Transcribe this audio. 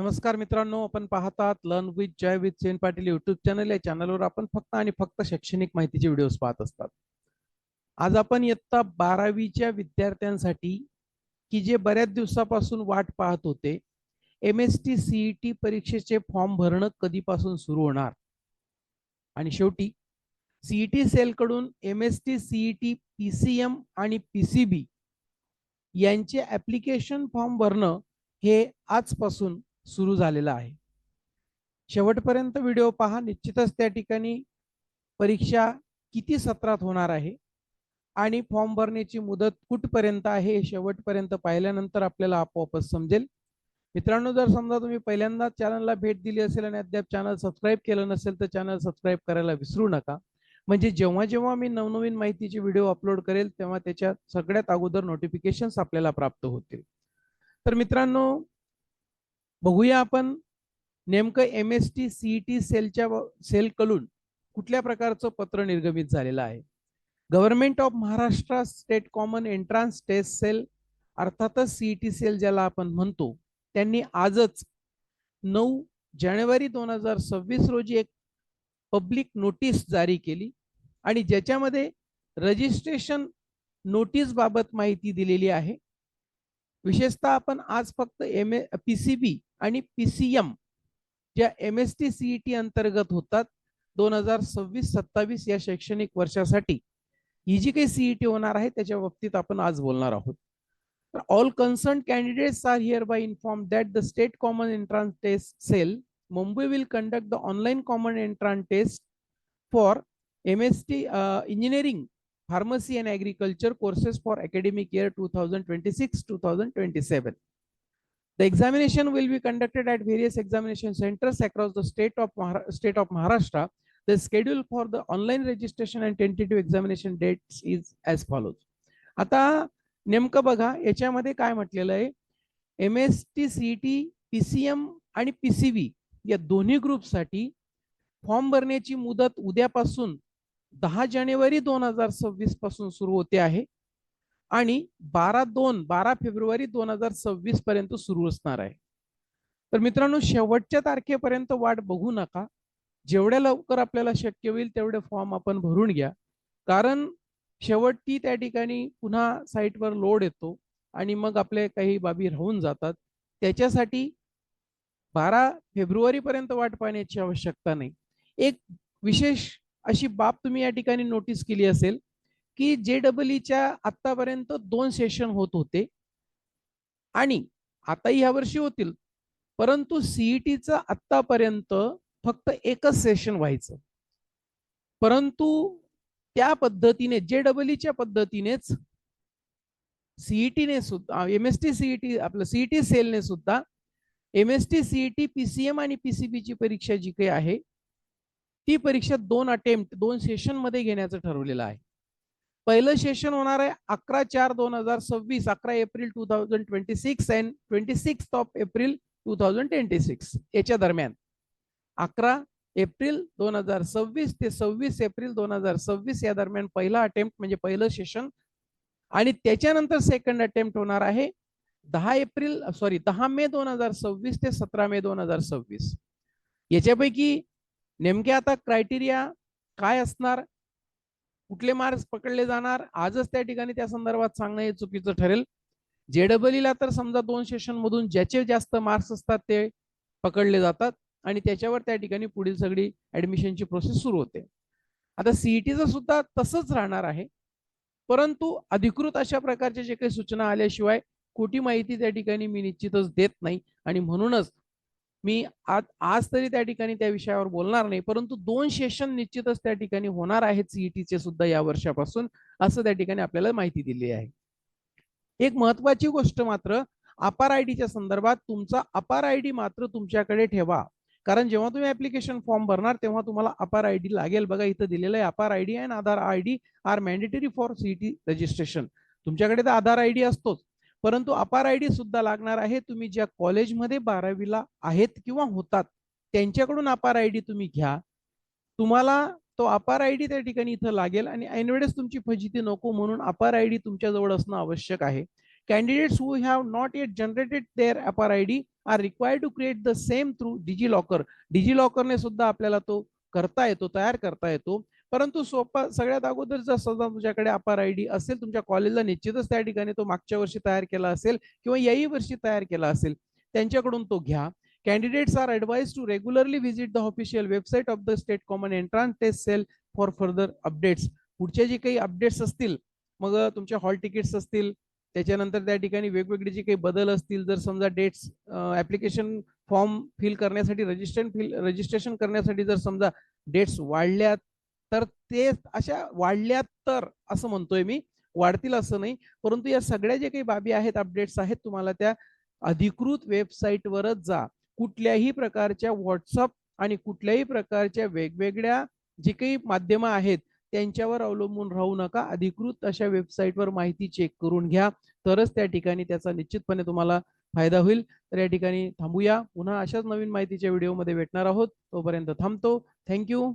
नमस्कार मित्रांनो, आपण पाहतात learn with Jay with Sen Patil YouTube channel. या चॅनलवर आपण फक्त आणि फक्त शैक्षणिक माहितीचे व्हिडिओज पाहत असतात. आज आपण इयत्ता 12वीच्या विद्यार्थ्यांसाठी की जे बऱ्याच दिवसापासून वाट पाहत होते, MST CET परीक्षेचे फॉर्म भरणं कधीपासून सुरू होणार आणि शेवटी CET सेल कडून MST CET PCM आणि PCB यांचे ऍप्लिकेशन फॉर्म भरणं हे आजपासून सुरू झालेलं आहे. शेवटपर्यंत व्हिडिओ पहा. निश्चितच त्या ठिकाणी परीक्षा किती सत्रात होणार आहे आणि फॉर्म भरण्याची मुदत कुठपर्यंत आहे हे शेवटपर्यंत पाहिल्यानंतर आपल्याला आपोआपच समजेल. मित्रांनो, जर समजा तुम्ही पहिल्यांदा चॅनलला भेट दिली असेल आणि अद्याप चॅनल सबस्क्राईब केलं नसेल तर चॅनल सबस्क्राईब करायला विसरू नका. म्हणजे जेव्हा जेव्हा मी नवनवीन माहितीचे व्हिडिओ अपलोड करेल तेव्हा त्याच्या सगळ्यात अगोदर नोटिफिकेशन्स आपल्याला प्राप्त होतील. तर मित्रांनो, बघूया आपण नेमकं MST CET सेल कडून कुठल्या प्रकारचं पत्र निर्गमित झालेलं आहे. Government of Maharashtra state common entrance test cell अर्थातच CET सेल ज्याला आपण म्हणतो, त्यांनी आजच 9 जानेवारी 2026 रोजी एक पब्लिक नोटीस जारी केली आणि ज्याच्यामध्ये रजिस्ट्रेशन नोटीस बाबत माहिती दिलेली आहे. विशेषतः आपण आज फक्त PCB आणि PCM ज्या MST CET अंतर्गत होतात 2026-27 या शैक्षणिक वर्षासाठी ही जी काही CET होणार आहे त्याच्या बाबतीत आपण आज बोलणार आहोत. All concern candidates are here by inform that the state common entrance test cell Mumbai will conduct the online common entrance test for MST engineering Pharmacy and Agriculture courses for academic year 2026-2027. The examination will be conducted at various examination centers across the state of Maharashtra. The schedule for the online registration and tentative examination dates is as follows. आता नेमकं बघा याच्यामध्ये काय म्हटलेलं आहे. MST CET PCM आणि PCB या दोन्ही ग्रुपसाठी फॉर्म भरण्याची मुदत उद्यापासून 10 जानेवारी 2026 पासून सुरू होते आहे आणि 12 फेब्रुवारी 2026 पर्यंत सुरू असणार आहे. तर मित्रांनो, शेवटच्या तारखेपर्यंत वाट बघू नका. जेवढ्या लवकर आपल्याला शक्य होईल तेवढे फॉर्म आपण भरून घ्या, कारण शेवटी त्या ठिकाणी पुन्हा साईटवर लोड येतो आणि मग आपले काही बाबी राहून जातात. त्याच्यासाठी 12 फेब्रुवारी पर्यंत वाट पाहण्याची आवश्यकता नाही. एक विशेष अशी बाब तुम्ही या ठिकाणी नोटीस केली असेल की JEEच्या आतापर्यंत 2 सेशन होत होते आणि आताही या वर्षी होतील, परंतु CETचं आतापर्यंत फक्त एकच सेशन व्हायचं. परंतु त्या पद्धतीने JEEच्या पद्धतीनेच CETने सुद्धा MST CET आपलं CET सेलने सुद्धा MST CET PCM आणि PCB ची परीक्षा जी काही आहे ती परीक्षा 2 सेशन मध्ये घेण्याचं ठरवलेलं आहे. पहिलं सेशन होणार आहे 11/4/2026, 11 एप्रिल 2026 अँड 26 एप्रिल 2026 याच्या दरम्यान. 11 एप्रिल 2026 ते 26 एप्रिल 2026 या दरम्यान पहिला अटेम्प्ट म्हणजे पहिलं सेशन आणि त्याच्यानंतर सेकंड अटेम्प्ट होणार आहे 10 मे 2026 ते 17 मे 2026. याच्यापैकी नेमके आता क्रायटेरिया काय असणार, कुठले मार्क्स पकडले जाणार, आजच त्या ठिकाणी त्या संदर्भात सांगणं हे चुकीचं ठरेल. JEEला तर समजा 2 सेशन मधून ज्याचे जास्त मार्क्स असतात ते पकडले जातात आणि त्याच्यावर त्या ठिकाणी पुढील सगळी ऍडमिशनची प्रोसेस सुरू होते. आता CETचं सुद्धा तसंच राहणार आहे, परंतु अधिकृत अशा प्रकारच्या जे काही सूचना आल्याशिवाय खोटी माहिती त्या ठिकाणी मी निश्चितच देत नाही आणि म्हणूनच मी आज तरी त्या ठिकाणी त्या विषयावर बोलणार नाही. परंतु 2 सेशन निश्चितच त्या ठिकाणी होणार आहेत CETचे सुद्धा या वर्षापासून, असं त्या ठिकाणी आपल्याला माहिती दिली आहे. एक महत्वाची गोष्ट मात्र अपार आयडीच्या संदर्भात, तुमचा अपार आयडी मात्र तुमच्याकडे ठेवा, कारण जेव्हा तुम्ही ऍप्लिकेशन फॉर्म भरणार तेव्हा तुम्हाला अपार आयडी लागेल. बघा इथं दिलेलं आहे APAAR ID and Aadhaar ID are mandatory for CET registration. तुमच्याकडे तर आधार आयडी असतोच, परंतु अपार आयडी सुद्धा लागणार आहे. तुम्ही ज्या कॉलेजमध्ये 12वीला आहेत किंवा होतात त्यांच्याकडून अपार आयडी तुम्ही घ्या. तुम्हाला तो अपार आयडी त्या ठिकाणी इथं लागेल आणि ऐनवेळेस तुमची फजिती नको म्हणून अपार आयडी तुमच्याजवळ असणं आवश्यक आहे. Candidates who have not yet generated their Aadhaar ID are required to create the same through DigiLocker. डिजिलॉकरने सुद्धा आपल्याला तो करता येतो, तयार करता येतो. परंतु सोपा सगळ्यात अगोदर जर समजा तुमच्याकडे अपार आयडी असेल, तुमच्या कॉलेजला निश्चितच त्या ठिकाणी तो मागच्या वर्षी तयार केला असेल किंवा याही वर्षी तयार केला असेल, त्यांच्याकडून तो घ्या. Candidates are advised to regularly visit the official website of the State Common Entrance Test Cell for further updates. पुढचे जे काही अपडेट्स असतील, मग तुमच्या हॉल तिकीट्स असतील, त्याच्यानंतर त्या ठिकाणी वेगवेगळे जे काही बदल असतील, जर समजा डेट्स ऍप्लिकेशन फॉर्म फिल करण्यासाठी रजिस्ट्रेशन करण्यासाठी जर समजा डेट्स वाढल्या, तर ते अशा वाढल्या तर असं म्हणतोय मी, वाढतील असं नाही, परंतु या सगळ्या जे काही बाबी आहेत, अपडेट्स आहेत, तुम्हाला त्या अधिकृत वेबसाईटवरच जा. कुठल्याही प्रकारच्या व्हॉट्सअप आणि कुठल्याही प्रकारच्या वेगवेगळ्या जे काही माध्यमं आहेत त्यांच्यावर अवलंबून राहू नका. अधिकृत अशा वेबसाईटवर माहिती चेक करून घ्या, तरच त्या ठिकाणी त्याचा निश्चितपणे तुम्हाला फायदा होईल. तर या ठिकाणी थांबूया, पुन्हा अशाच नवीन माहितीच्या व्हिडिओमध्ये भेटणार आहोत. तोपर्यंत थांबतो. थँक्यू.